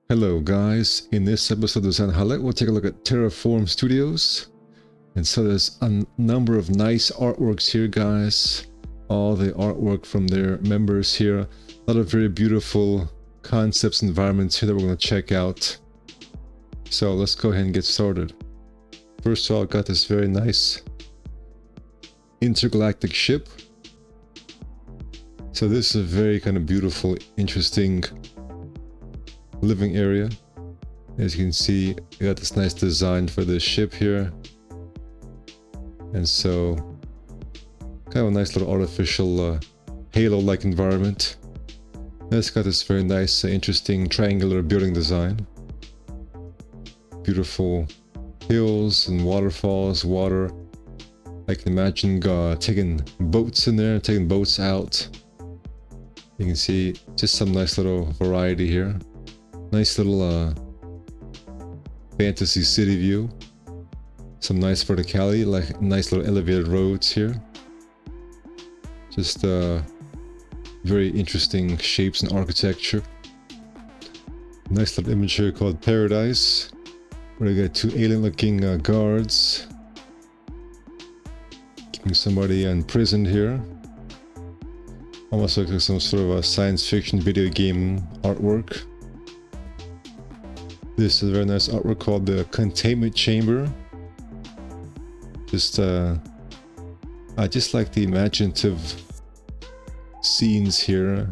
Hello guys, in this episode of Design Highlight we'll take a look at Terraform Studios. And so there's a number of nice artworks here guys. All the artwork from their members here. A lot of very beautiful concepts and environments here that we're going to check out. So let's go ahead and get started. First of all, I've got this very nice intergalactic ship. So this is a very kind of beautiful, interesting living area. As you can see, you got this nice design for this ship here, and so kind of a nice little artificial halo-like environment. And it's got this very nice interesting triangular building design. Beautiful hills and waterfalls, water. I can imagine taking boats in there, taking boats out. You can see just some nice little variety here. Nice little fantasy city view. Some nice verticality, like nice little elevated roads here. Just very interesting shapes and architecture. Nice little image here called Paradise, where you got two alien-looking guards keeping somebody imprisoned here. Almost looks like some sort of a science fiction video game artwork. This is a very nice artwork called the Containment Chamber. I just like the imaginative scenes here,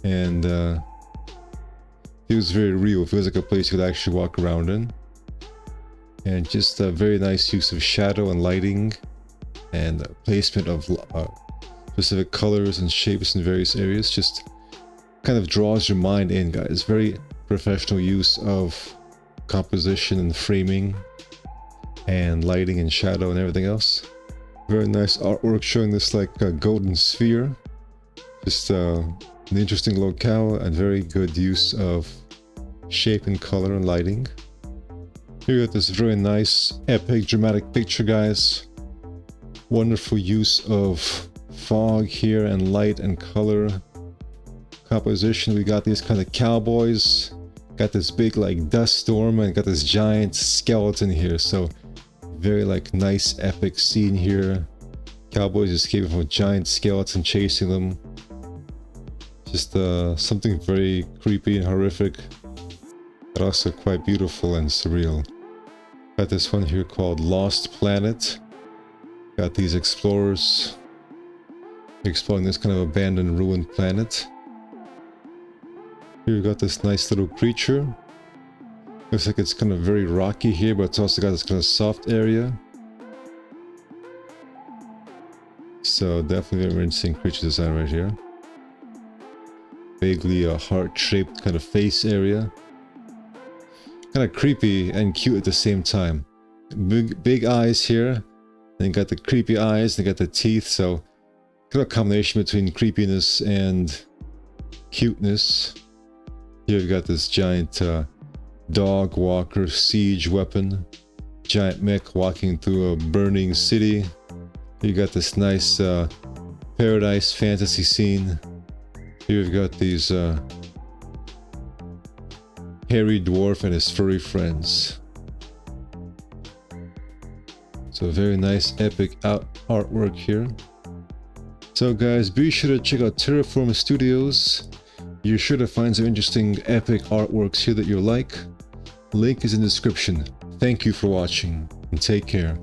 and feels very real. It feels like a place you could actually walk around in, and just a very nice use of shadow and lighting, and placement of specific colors and shapes in various areas. Just kind of draws your mind in, guys. Very professional use of composition and framing and lighting and shadow and everything else. Very nice artwork showing this like a golden sphere. Just an interesting locale and very good use of shape and color and lighting. Here you got this very nice epic dramatic picture, guys. Wonderful use of fog here and light and color composition. We got these kind of cowboys, got this big like dust storm, and got this giant skeleton here. So very like nice epic scene here. Cowboys escaping from a giant skeleton chasing them. Just something very creepy and horrific, but also quite beautiful and surreal. Got this one here called Lost Planet. Got these explorers exploring this kind of abandoned ruined planet. Here we got this nice little creature. Looks like it's kind of very rocky here, but it's also got this kind of soft area. So definitely very interesting creature design right here. Vaguely a heart-shaped kind of face area. Kind of creepy and cute at the same time. Big eyes here. Then you got the creepy eyes, then you got the teeth, so kind of a combination between creepiness and cuteness. Here you've got this giant dog walker siege weapon. Giant mech walking through a burning city. You got this nice paradise fantasy scene. Here you've got these hairy dwarf and his furry friends. So very nice epic artwork here. So guys, be sure to check out Terraform Studios. You're sure to find some interesting epic artworks here that you'll like. Link is in the description. Thank you for watching and take care.